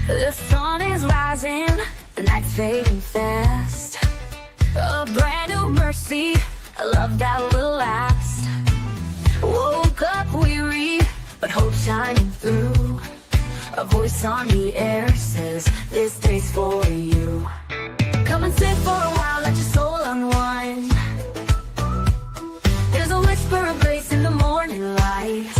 The sun is rising, the night's fading fast. A brand new mercy, a love that will last. Woke up weary, but hope shining through. A voice on the air says, this day's for you. Come and sit for a while, let your soul unwind. There's a whisper of grace in the morning light.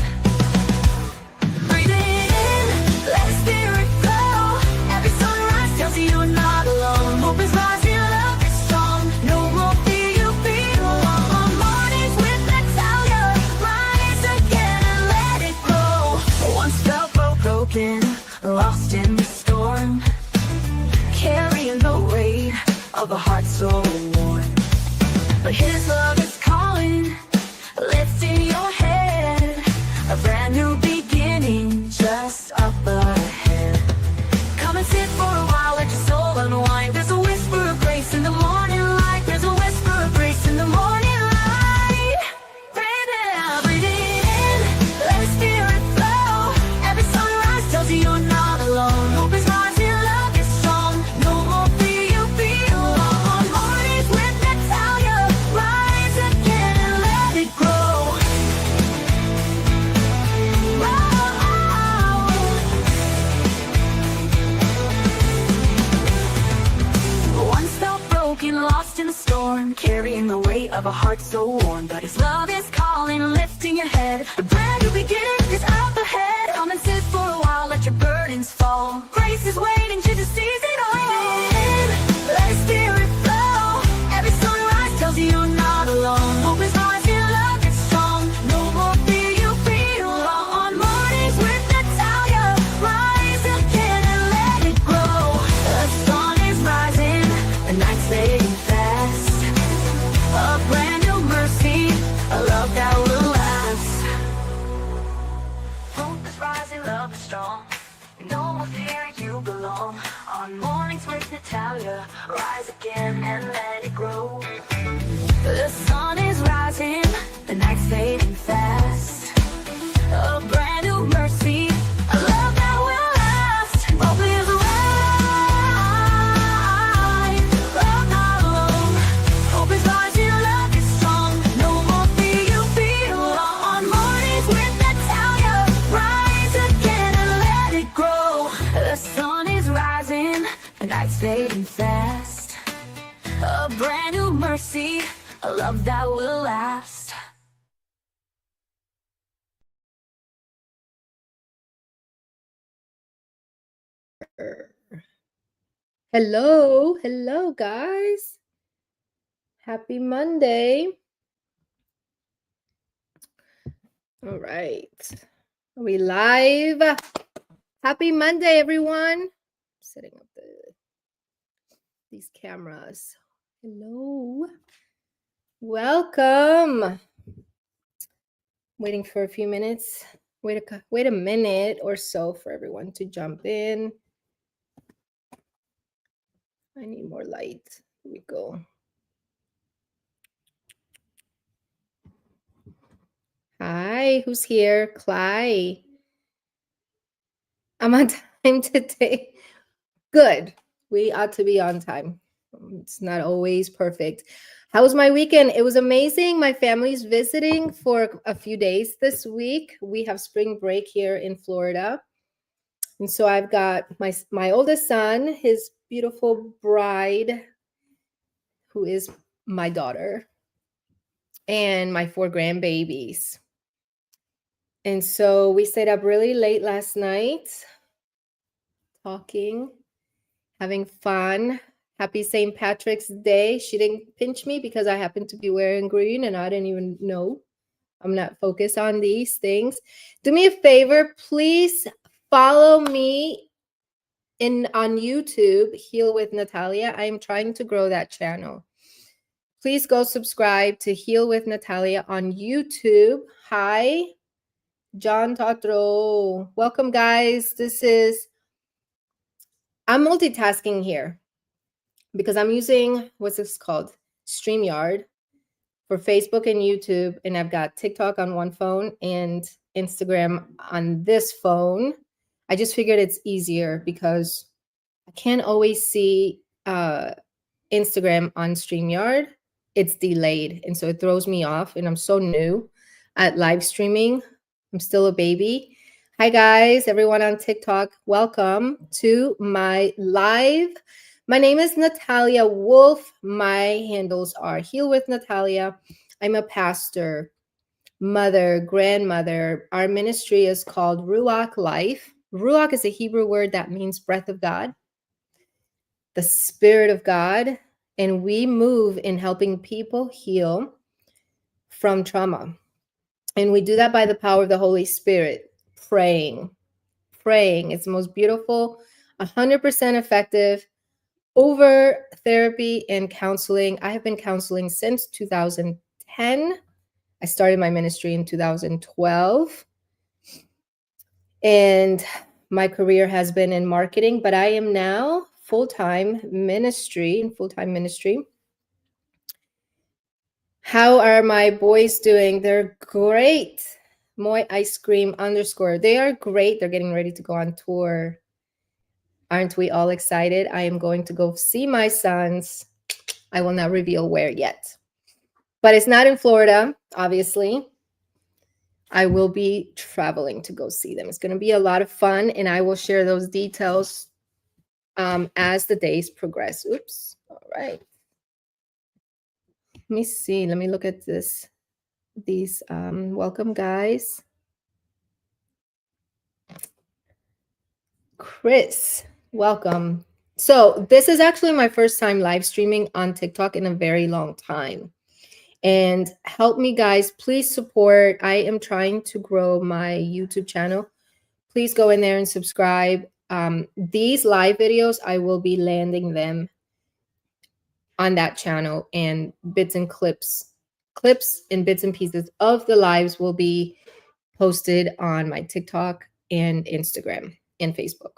Breathe it in, let the spirit flow. Every sunrise tells you you're not alone. Hope is rising, love is strong. No more fear, you belong. On mornings with Natalia, rise again and let it grow. Once felt broken, lost in the storm, carrying the weight of a heart so worn. But his love is calling, lifting your head. A brand new beginning just up ahead. Come and sit for a while, let your soul unwind. There's a whisper of grace in the morning light. There's a whisper of grace in the morning light. Breathe it out, breathe it in, let the spirit flow. Every sunrise tells you you're not alone. Hope is rising, love is strong. No more fear, you belong. On mornings with Natalia, rise again and let it grow. Once felt broken, lost in the storm, carrying the weight of a heart so worn. But his love is calling, lifting your head. A brand new beginning is up ahead. Come and sit for a while, let your burdens fall. Grace is waiting to seize it all. Let his spirit flow. Every sunrise tells you you're not alone. Hope is rising, love is strong. No more fear, you belong. On mornings with Natalia, rise again and let it grow. The sun is rising, the night's fading fast. A brand new mercy, a love that will last. Hope is rising, love is strong. No more fear, you belong. On mornings with Natalia, rise again and let it grow. The sun is rising, the night's fading fast. A brand new mercy, a love that will last. Hope is right, love not alone. Hope is rising, love is strong. No more fear, you belong. On mornings with Natalia, rise again and let it grow. The sun is rising, the night's fading fast. A brand new mercy, a love that will last. Hello, guys. Happy Monday. All right. Are we live? Happy Monday, everyone. Setting up these cameras. Hello. Welcome. Waiting for a few minutes. Wait a minute or so for everyone to jump in. I need more light. Here we go. Hi, who's here? Cly. I'm on time today. Good. We ought to be on time. It's not always perfect. How was my weekend? It was amazing. My family's visiting for a few days this week. We have spring break here in Florida. And so I've got my oldest son, his beautiful bride, who is my daughter, and my 4 grandbabies. And so we stayed up really late last night, talking, having fun. Happy St. Patrick's Day. She didn't pinch me because I happened to be wearing green and I didn't even know. I'm not focused on these things. Do me a favor, please follow me on YouTube, Heal with Natalia. I'm trying to grow that channel. Please go subscribe to Heal with Natalia on YouTube. Hi, John Tatro. Welcome, guys. I'm multitasking here because I'm using, what's this called? StreamYard for Facebook and YouTube. And I've got TikTok on one phone and Instagram on this phone. I just figured it's easier because I can't always see Instagram on StreamYard. It's delayed. And so it throws me off. And I'm so new at live streaming. I'm still a baby. Hi, guys, everyone on TikTok. Welcome to my live. My name is Natalia Wolf. My handles are Heal with Natalia. I'm a pastor, mother, grandmother. Our ministry is called Ruach Life. Ruach is a Hebrew word that means breath of God, the Spirit of God. And we move in helping people heal from trauma. And we do that by the power of the Holy Spirit, praying. It's the most beautiful, 100% effective over therapy and counseling. I have been counseling since 2010. I started my ministry in 2012. And my career has been in marketing, but I am now full-time ministry. How are my boys doing? They're great. Moy ice cream _ They are great. They're getting ready to go on tour. Aren't we all excited? I am going to go see my sons. I will not reveal where yet, but it's not in Florida, obviously. I will be traveling to go see them. It's going to be a lot of fun, and I will share those details as the days progress. Oops. All right. Let me see. Let me look at this. These welcome, guys. Chris, welcome. So this is actually my first time live streaming on TikTok in a very long time. And help me, guys, please support. I am trying to grow my YouTube channel. Please go in there and subscribe. These live videos, I will be landing them on that channel, and bits and clips and bits and pieces of the lives will be posted on my TikTok and Instagram and Facebook.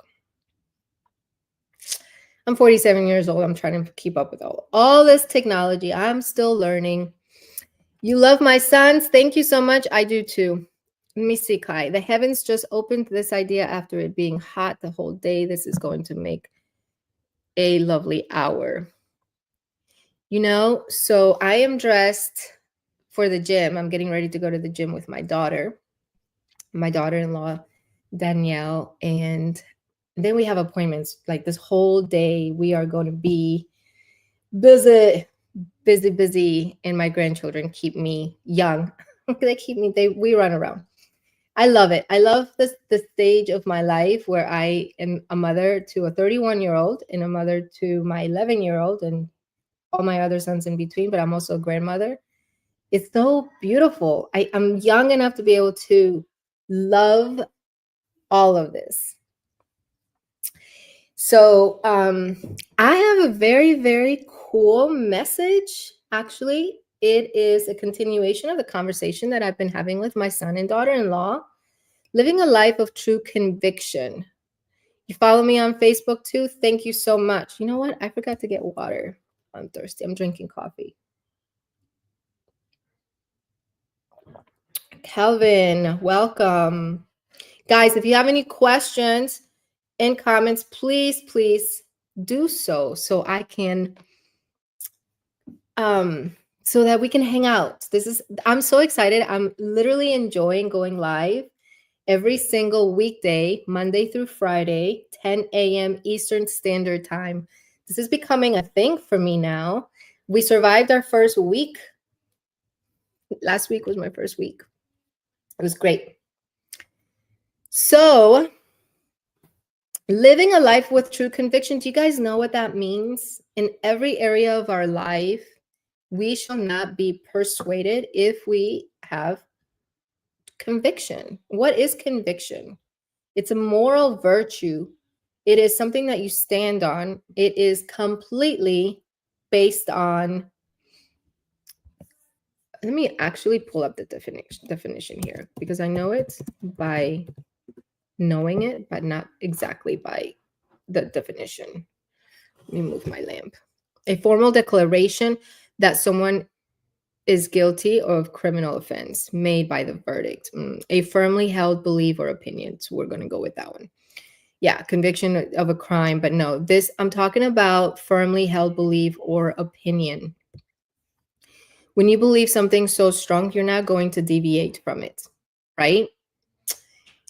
I'm 47 years old. I'm trying to keep up with all this technology. I'm still learning. You love my sons. Thank you so much. I do too. Let me see, Kai. The heavens just opened to this idea after it being hot the whole day. This is going to make a lovely hour. You know, so I am dressed for the gym. I'm getting ready to go to the gym with my daughter-in-law, Danielle. And then we have appointments like this whole day. We are going to be busy. And my grandchildren keep me young. We run around. I love it. I love the stage of my life where I am a mother to a 31-year-old and a mother to my 11-year-old and all my other sons in between, but I'm also a grandmother. It's so beautiful. I'm young enough to be able to love all of this. So I have a very, very cool message. Actually, it is a continuation of the conversation that I've been having with my son and daughter-in-law, living a life of true conviction. You follow me on Facebook too? Thank you so much. You know what? I forgot to get water. I'm thirsty. I'm drinking coffee. Kelvin, welcome. Guys, if you have any questions and comments, please do so I can so that we can hang out. I'm so excited. I'm literally enjoying going live every single weekday, Monday through Friday, 10 a.m. Eastern Standard Time. This is becoming a thing for me now. We survived our first week. Last week was my first week. It was great. So, living a life with true conviction. Do you guys know what that means? In every area of our life, we shall not be persuaded if we have conviction. What is conviction? It's a moral virtue. It is something that you stand on. It is completely based on, let me actually pull up the definition here, because I know it by knowing it, but not exactly by the definition. Let me move my lamp. A formal declaration that someone is guilty of criminal offense made by the verdict. A firmly held belief or opinion. So we're going to go with that one. Yeah, conviction of a crime, but no, this I'm talking about firmly held belief or opinion. When you believe something so strong, you're not going to deviate from it, right?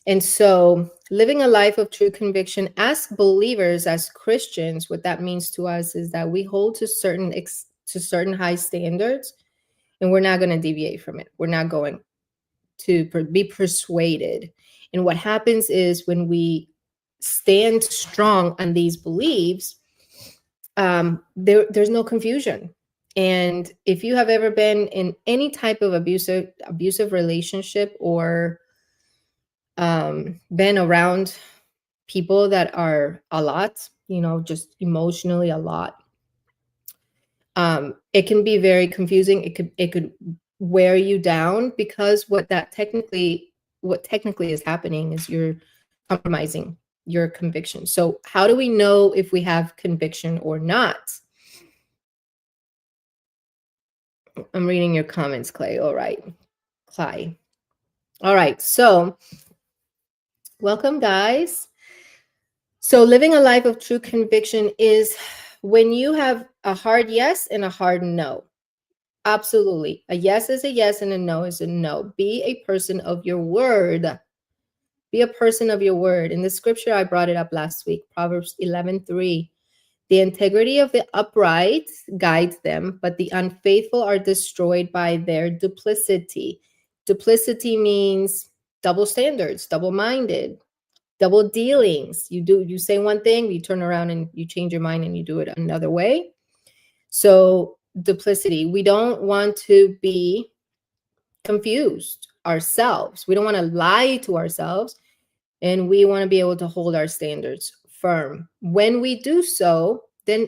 And so, living a life of true conviction as believers, as Christians, what that means to us is that we hold to certain high standards, and we're not going to deviate from it. We're not going to be persuaded. And what happens is when we stand strong on these beliefs, there's no confusion. And if you have ever been in any type of abusive relationship, or been around people that are a lot, just emotionally a lot, it can be very confusing. It could wear you down, because what technically is happening is you're compromising your conviction. So how do we know if we have conviction or not? I'm reading your comments, Clay. All right. Clay. All right. So welcome, guys. So living a life of true conviction is when you have a hard yes and a hard no. Absolutely. A yes is a yes and a no is a no. Be a person of your word. Be a person of your word. In the scripture, I brought it up last week, Proverbs 11:3. The integrity of the upright guides them, but the unfaithful are destroyed by their duplicity. Duplicity means double standards, double-minded, double dealings. You say one thing, you turn around and you change your mind and you do it another way. So duplicity. We don't want to be confused ourselves. We don't want to lie to ourselves, and we want to be able to hold our standards firm. When we do so, then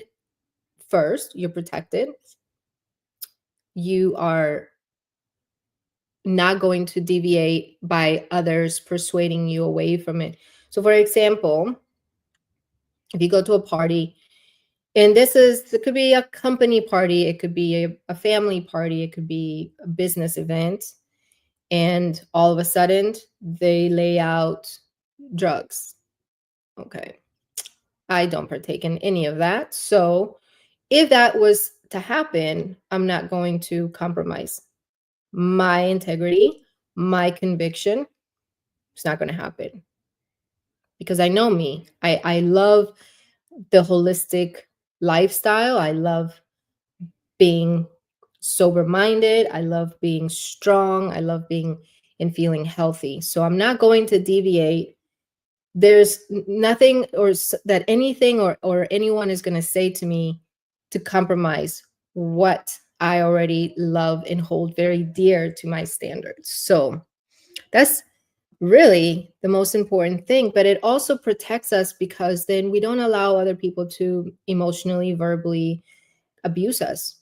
first, you're protected. You are not going to deviate by others persuading you away from it. So, for example, if you go to a party, and it could be a company party, it could be a family party, it could be a business event, and all of a sudden they lay out drugs. Okay. I don't partake in any of that. So if that was to happen, I'm not going to compromise my integrity, my conviction. It's not going to happen, because I know me. I love the holistic lifestyle. I love being sober minded. I love being strong. I love being and feeling healthy. So I'm not going to deviate. There's nothing that anything or anyone is going to say to me to compromise what I already love and hold very dear to my standards. So that's really the most important thing. But it also protects us, because then we don't allow other people to emotionally, verbally abuse us,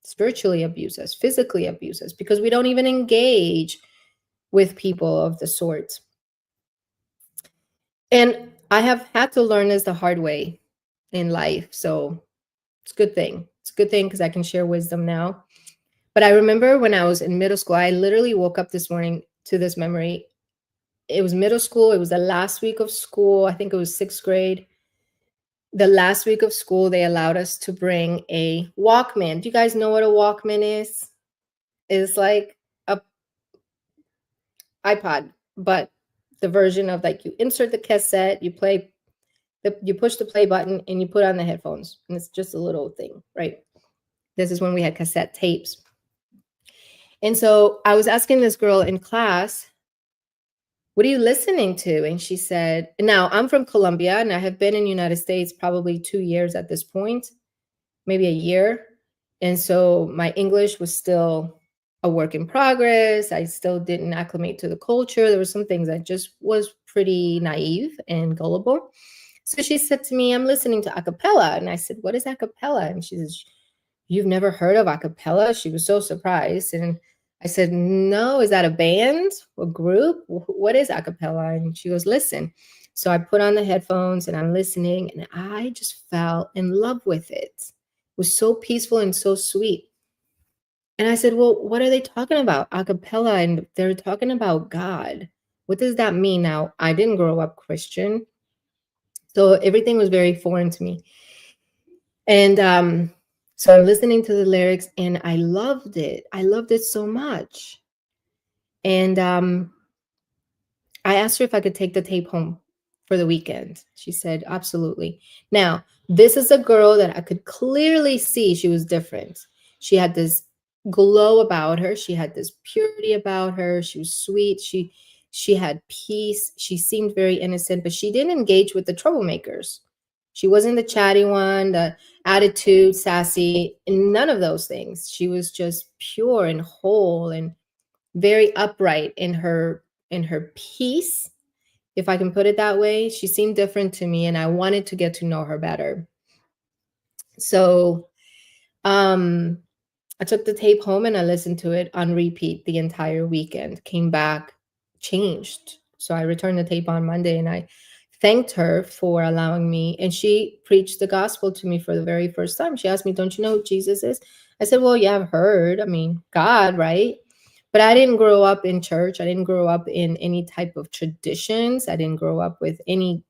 spiritually abuse us, physically abuse us, because we don't even engage with people of the sort. And I have had to learn this the hard way in life. So it's a good thing. It's a good thing, because I can share wisdom now. But I remember when I was in middle school, I literally woke up this morning to this memory. It was middle school. It was the last week of school. I think it was sixth grade. The last week of school, they allowed us to bring a Walkman. Do you guys know what a Walkman is? It's like a iPod, but the version of, like, you insert the cassette, you push the play button, and you put on the headphones, and it's just a little thing, right? This is when we had cassette tapes. And so I was asking this girl in class, what are you listening to? And she said, now I'm from Colombia, and I have been in the United States probably 2 years at this point, maybe a year. And so my English was still a work in progress. I still didn't acclimate to the culture. There were some things I just was pretty naive and gullible. So she said to me, I'm listening to a cappella. And I said, what is a cappella? And she says, you've never heard of a cappella? She was so surprised. And I said, no, is that a band, a group? What is a cappella? And she goes, listen. So I put on the headphones and I'm listening, and I just fell in love with it. It was so peaceful and so sweet. And I said, well, what are they talking about? A cappella, and they're talking about God. What does that mean? Now, I didn't grow up Christian. So everything was very foreign to me. And so I'm listening to the lyrics and I loved it. I loved it so much. And I asked her if I could take the tape home for the weekend. She said, absolutely. Now, this is a girl that I could clearly see she was different. She had this glow about her. She had this purity about her. She was sweet. She had peace. She seemed very innocent, but she didn't engage with the troublemakers. She wasn't the chatty one, the attitude, sassy, none of those things. She was just pure and whole and very upright in her peace, if I can put it that way. She seemed different to me and I wanted to get to know her better. So um I took the tape home and I listened to it on repeat the entire weekend. Came back changed. So I returned the tape on Monday and I thanked her for allowing me. And she preached the gospel to me for the very first time. She asked me, don't you know who Jesus is? I said, well, yeah, I've heard. I mean, God, right? But I didn't grow up in church. I didn't grow up in any type of traditions. I didn't grow up with any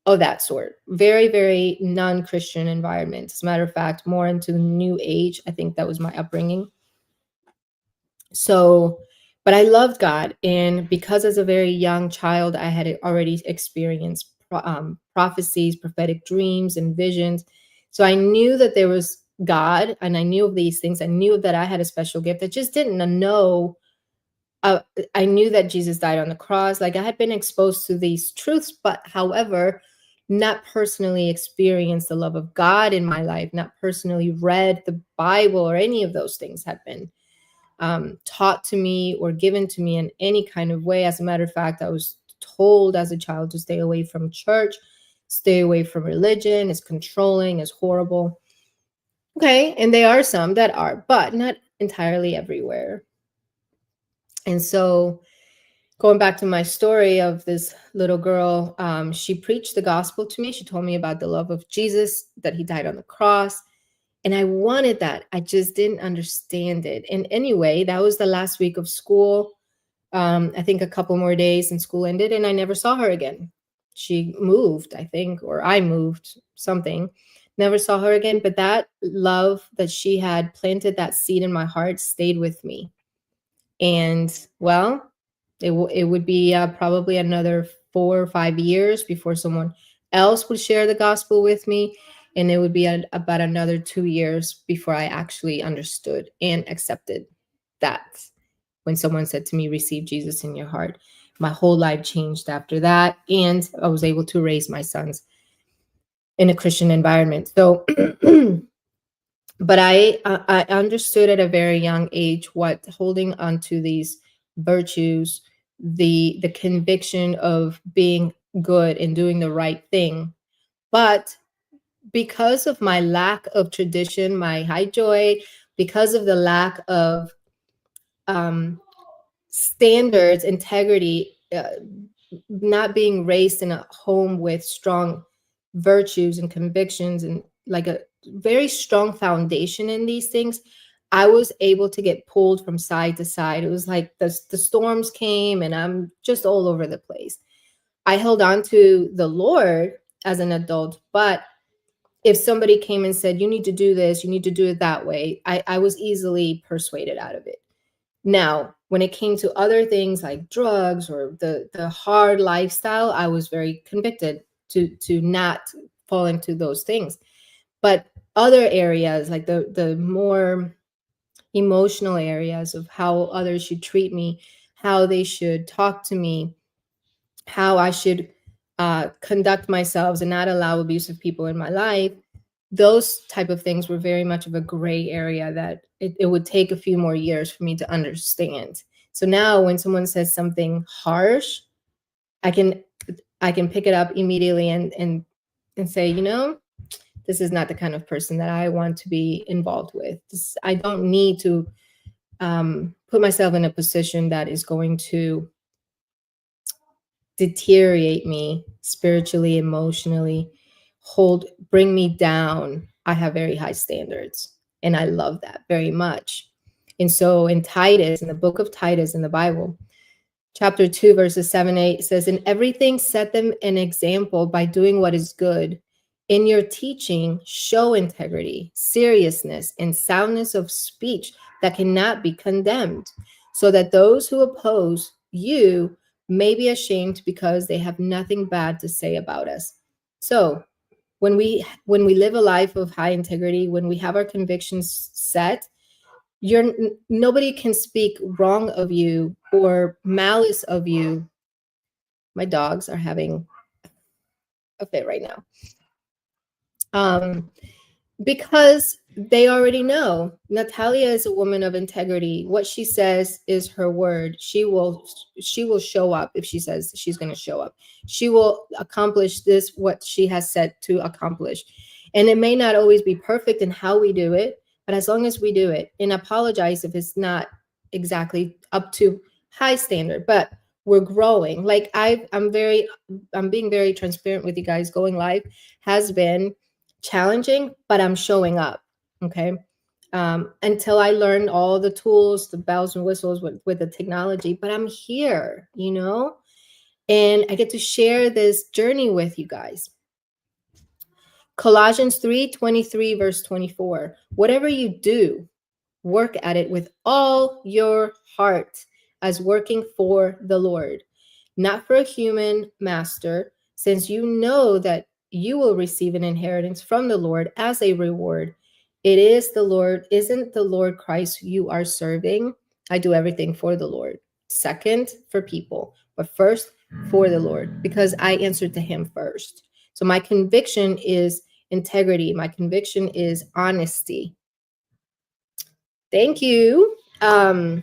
of that sort. Very, very non-Christian environment. As a matter of fact, more into the new age. I think that was my upbringing. So, but I loved God. And because as a very young child, I had already experienced prophecies, prophetic dreams, and visions. So I knew that there was God and I knew of these things. I knew that I had a special gift. I just didn't know. uh, I knew that Jesus died on the cross. Like I had been exposed to these truths, but however, not personally experienced the love of God in my life, not personally read the Bible or any of those things had been taught to me or given to me in any kind of way. As a matter of fact, I was told as a child to stay away from church, stay away from religion. It's controlling, it's horrible. Okay, and there are some that are, but not entirely everywhere. And so going back to my story of this little girl, she preached the gospel to me. She told me about the love of Jesus, that he died on the cross. And I wanted that. I just didn't understand it. And anyway, that was the last week of school. I think a couple more days and school ended, and I never saw her again. She moved, I think, or I moved, something. Never saw her again. But that love that she had planted, that seed in my heart, stayed with me. And well, it would be probably another 4 or 5 years before someone else would share the gospel with me. And it would be about another 2 years before I actually understood and accepted that. When someone said to me, receive Jesus in your heart, my whole life changed after that. And I was able to raise my sons in a Christian environment. So but I understood at a very young age what holding onto these virtues, the conviction of being good and doing the right thing. But because of my lack of tradition, my high joy, because of the lack of um, standards, integrity, not being raised in a home with strong virtues and convictions and like a very strong foundation in these things, I was able to get pulled from side to side. It was like the storms came and I'm just all over the place. I held on to the Lord as an adult, but if somebody came and said, you need to do this, you need to do it that way, I was easily persuaded out of it. Now, when it came to other things like drugs or the hard lifestyle, I was very convicted to not fall into those things. But other areas, like the more emotional areas of how others should treat me, how they should talk to me, how I should conduct myself and not allow abusive people in my life, those type of things were very much of a gray area that it would take a few more years for me to understand. So now when someone says something harsh, I can pick it up immediately and say, this is not the kind of person that I want to be involved with. I don't need to put myself in a position that is going to deteriorate me spiritually, emotionally, bring me down. I have very high standards and I love that very much. And so in Titus, in the book of Titus in the Bible, chapter 2, verses 7, 8 says, in everything, set them an example by doing what is good. In your teaching, show integrity, seriousness, and soundness of speech that cannot be condemned, so that those who oppose you may be ashamed because they have nothing bad to say about us. So when we live a life of high integrity, when we have our convictions set, nobody can speak wrong of you or malice of you. My dogs are having a fit right now. Because they already know Natalia is a woman of integrity. What she says is her word. She will show up. If she says she's going to show up, she will accomplish this, what she has set to accomplish. And it may not always be perfect in how we do it, but as long as we do it, and apologize if it's not exactly up to high standard, but we're growing. Like I'm being very transparent with you guys. Going live has been challenging, but I'm showing up. Okay. Until I learn all the tools, the bells and whistles with the technology, but I'm here, and I get to share this journey with you guys. Colossians 3:23, verse 24. Whatever you do, work at it with all your heart as working for the Lord, not for a human master, since you know that you will receive an inheritance from the Lord as a reward. It is the Lord, isn't the Lord Christ you are serving? I do everything for the Lord. Second, for people, but first for the Lord, because I answered to him first. So my conviction is integrity. My conviction is honesty. Thank you. And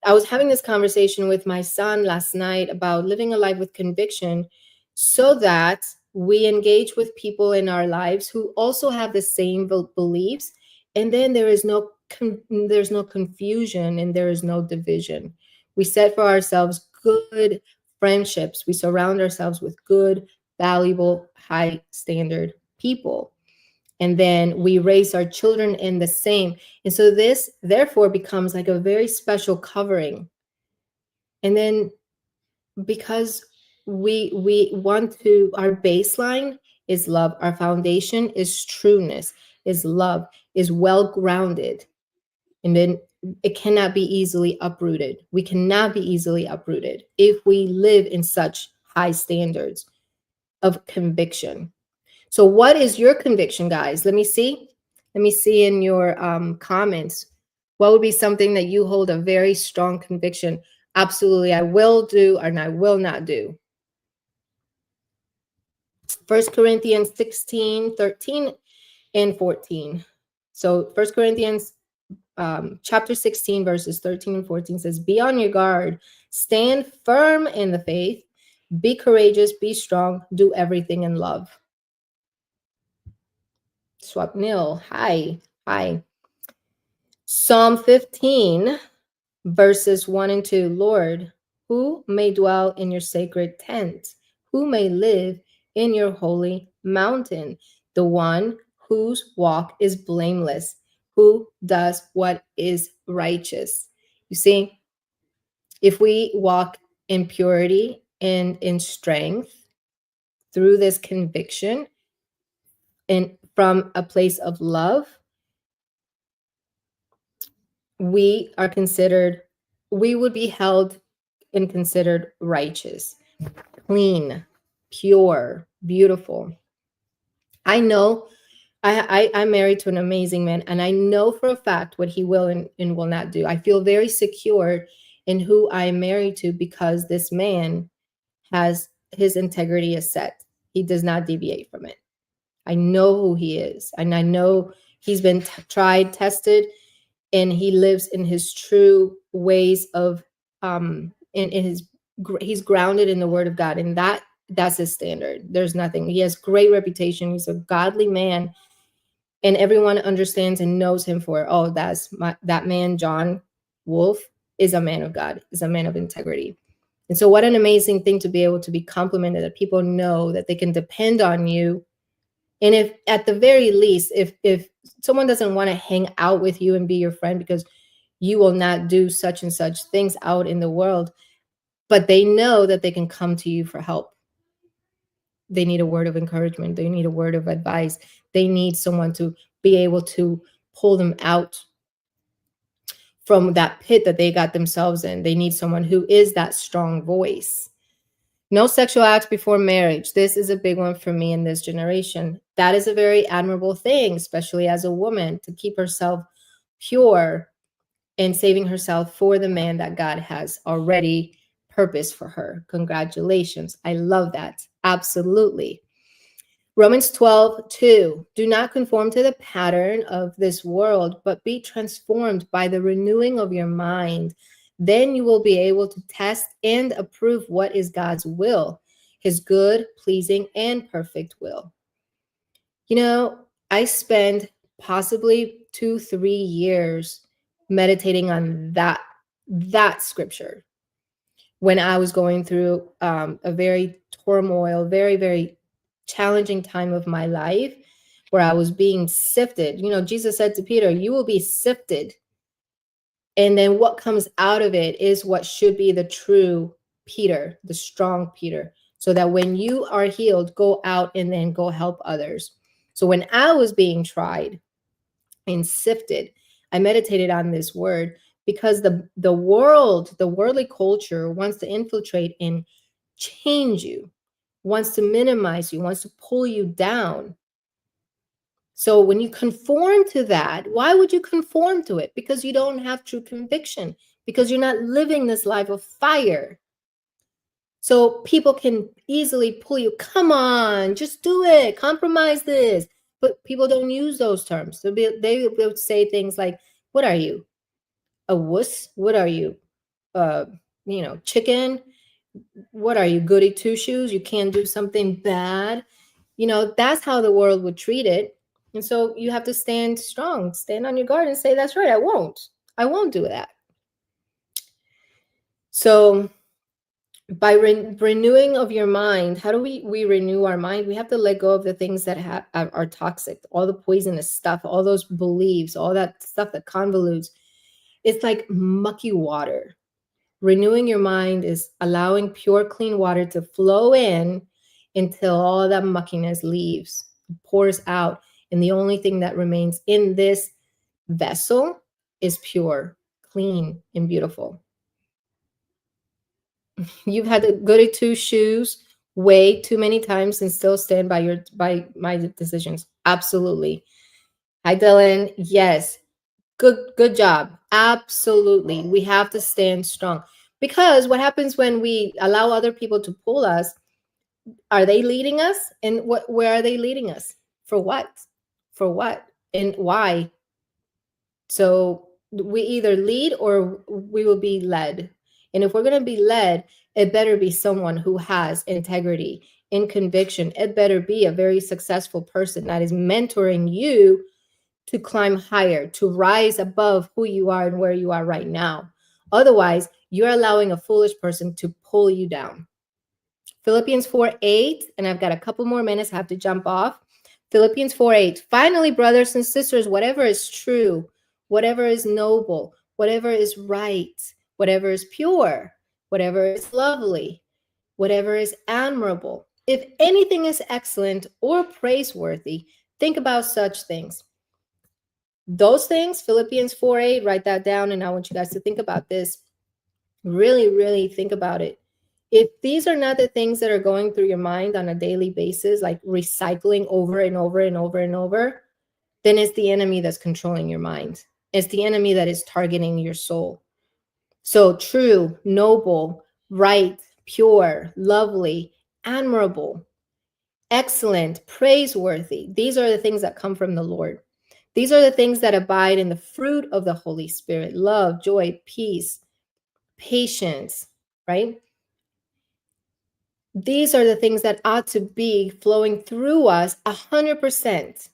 I was having this conversation with my son last night about living a life with conviction so that we engage with people in our lives who also have the same beliefs. And then there's no confusion and there is no division. We set for ourselves good friendships. We surround ourselves with good, valuable, high standard people. And then we raise our children in the same. And so this therefore becomes like a very special covering. And then because we want to, our baseline is love, our foundation is trueness, is love, is well grounded. And then it cannot be easily uprooted. We cannot be easily uprooted if we live in such high standards of conviction. So what is your conviction, guys? Let me see. Let me see in your comments. What would be something that you hold a very strong conviction? Absolutely, I will do and I will not do. 1 Corinthians 16, 13, and 14. So 1 Corinthians chapter 16, verses 13 and 14 says, be on your guard, stand firm in the faith, be courageous, be strong, do everything in love. Swapnil, hi. Psalm 15, verses 1 and 2. Lord, who may dwell in your sacred tent? Who may live in your holy mountain? The one whose walk is blameless, who does what is righteous. You see, if we walk in purity and in strength through this conviction and from a place of love, we would be held and considered righteous, clean, pure, beautiful. I know I'm married to an amazing man, and I know for a fact what he will and will not do. I feel very secure in who I am married to because this man has his integrity is set. He does not deviate from it. I know who he is, and I know he's been tried, tested, and he lives in his true ways of he's grounded in the word of God, and that's his standard. There's nothing. He has great reputation. He's a godly man, and everyone understands and knows him for, oh, that man, John Wolf, is a man of God, is a man of integrity. And so what an amazing thing to be able to be complimented, that people know that they can depend on you. And if at the very least, if someone doesn't want to hang out with you and be your friend because you will not do such and such things out in the world, but they know that they can come to you for help. They need a word of encouragement. They need a word of advice. They need someone to be able to pull them out from that pit that they got themselves in. They need someone who is that strong voice. No sexual acts before marriage. This is a big one for me in this generation. That is a very admirable thing, especially as a woman, to keep herself pure and saving herself for the man that God has already purposed for her. Congratulations. I love that. Absolutely. Romans 12:2. Do not conform to the pattern of this world, but be transformed by the renewing of your mind. Then you will be able to test and approve what is God's will, his good, pleasing, and perfect will. You know, I spent possibly 2-3 years meditating on that scripture when I was going through a very turmoil, very, very challenging time of my life where I was being sifted. You know, Jesus said to Peter, you will be sifted. And then what comes out of it is what should be the true Peter, the strong Peter, so that when you are healed, go out and then go help others. So when I was being tried and sifted, I meditated on this word because the world, the worldly culture wants to infiltrate and change you, wants to minimize you, wants to pull you down. So when you conform to that, why would you conform to it? Because you don't have true conviction, because you're not living this life of fire. So people can easily pull you, come on, just do it, compromise this. But people don't use those terms. They will say things like, what are you? A wuss? What are you? Uh, chicken? What are you, goody two shoes? You can't do something bad. That's how the world would treat it. And so you have to stand strong, stand on your guard and say, that's right, I won't do that. So by renewing of your mind, how do we renew our mind? We have to let go of the things that are toxic, all the poisonous stuff, all those beliefs, all that stuff that convolutes. It's like mucky water. Renewing your mind is allowing pure, clean water to flow in until all that muckiness leaves, pours out. And the only thing that remains in this vessel is pure, clean, and beautiful. You've had the goody two shoes way too many times and still stand by my decisions. Absolutely. Hi, Dylan. Yes. Good job. Absolutely. We have to stand strong. Because what happens when we allow other people to pull us? Are they leading us? And where are they leading us? For what? For what? And why? So we either lead or we will be led. And if we're going to be led, it better be someone who has integrity and conviction. It better be a very successful person that is mentoring you to climb higher, to rise above who you are and where you are right now. Otherwise, you're allowing a foolish person to pull you down. Philippians 4:8, and I've got a couple more minutes. I have to jump off. Philippians 4:8. Finally, brothers and sisters, whatever is true, whatever is noble, whatever is right, whatever is pure, whatever is lovely, whatever is admirable, if anything is excellent or praiseworthy, think about such things. Those things, Philippians 4:8, write that down. And I want you guys to think about this. Really, really think about it. If these are not the things that are going through your mind on a daily basis, like recycling over and over and over and over, then it's the enemy that's controlling your mind. It's the enemy that is targeting your soul. So true, noble, right, pure, lovely, admirable, excellent, praiseworthy. These are the things that come from the Lord. These are the things that abide in the fruit of the Holy Spirit: love, joy, peace, patience, right? These are the things that ought to be flowing through us 100%.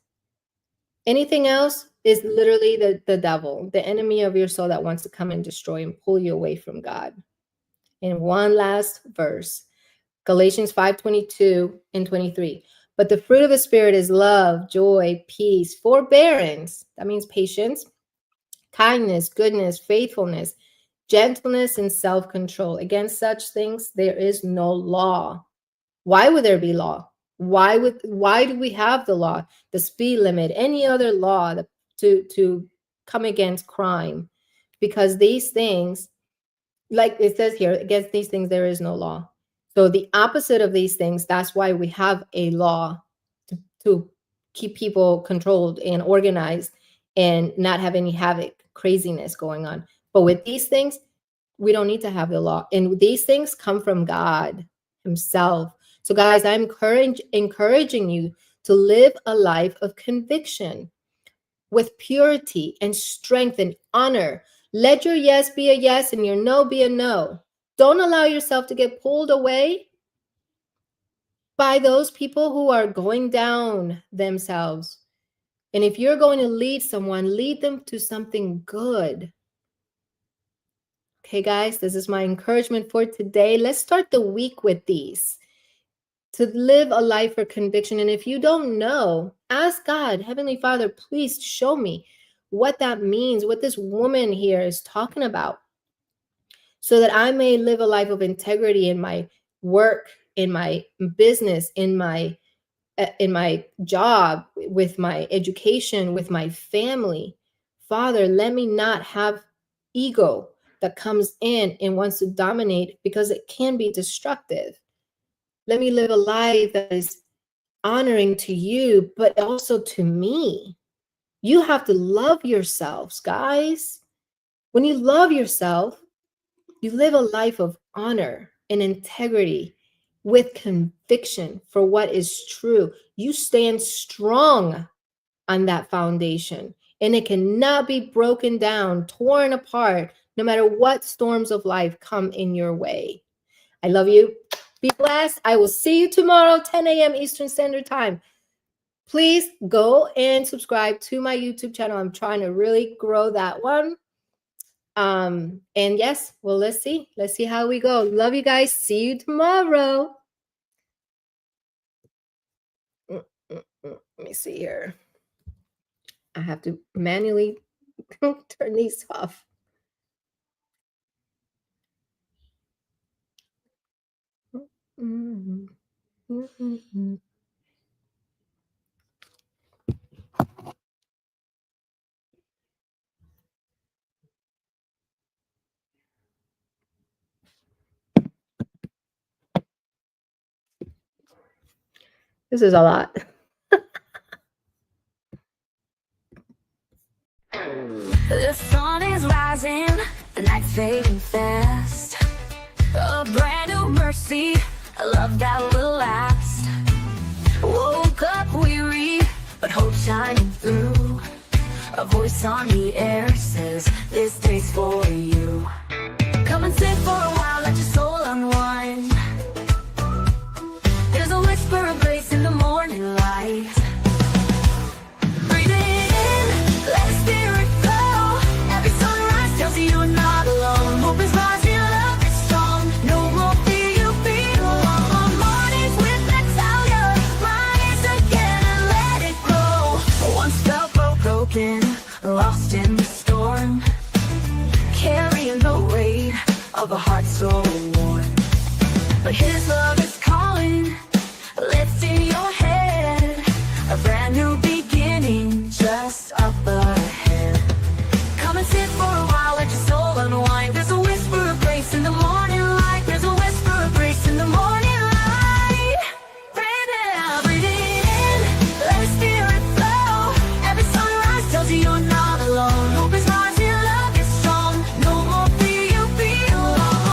Anything else is literally the devil, the enemy of your soul that wants to come and destroy and pull you away from God. And one last verse, Galatians 5:22 and 23. But the fruit of the Spirit is love, joy, peace, forbearance. That means patience, kindness, goodness, faithfulness, gentleness, and self-control. Against such things there is no law. Why would there be law? Why do we have the law, the speed limit, any other law to come against crime? Because these things, like it says here, against these things there is no law. So the opposite of these things, that's why we have a law to keep people controlled and organized and not have any havoc, craziness going on. But with these things, we don't need to have the law. And these things come from God himself. So guys, I'm encouraging you to live a life of conviction with purity and strength and honor. Let your yes be a yes and your no be a no. Don't allow yourself to get pulled away by those people who are going down themselves. And if you're going to lead someone, lead them to something good. Okay, guys, this is my encouragement for today. Let's start the week with these. To live a life of conviction. And if you don't know, ask God, Heavenly Father, please show me what that means, what this woman here is talking about, so that I may live a life of integrity in my work, in my business, in my job, with my education, with my family. Father, let me not have ego that comes in and wants to dominate, because it can be destructive. Let me live a life that is honoring to you, but also to me. You have to love yourselves, guys. When you love yourself, you live a life of honor and integrity with conviction for what is true. You stand strong on that foundation, and it cannot be broken down, torn apart, no matter what storms of life come in your way. I love you. Be blessed. I will see you tomorrow, 10 a.m. Eastern Standard Time. Please go and subscribe to my YouTube channel. I'm trying to really grow that one. And yes, well, let's see how we go. Love you guys. See you tomorrow. Let me see here. I have to manually turn these off. This is a lot. The sun is rising, the night's fading fast. A brand new mercy, a love that will last. Woke up weary, but hope shining through. A voice on the air says, this day's for you. Come and sit for a while, let your soul unwind. There's a whisper of grace in the morning light. Breathe it in, let the spirit flow. Every sunrise tells you you're not alone. Hope is rising, love is strong. No more fear, you belong. On mornings with Natalia, rise again and let it grow. Once felt broken, lost in the storm, carrying the weight of a heart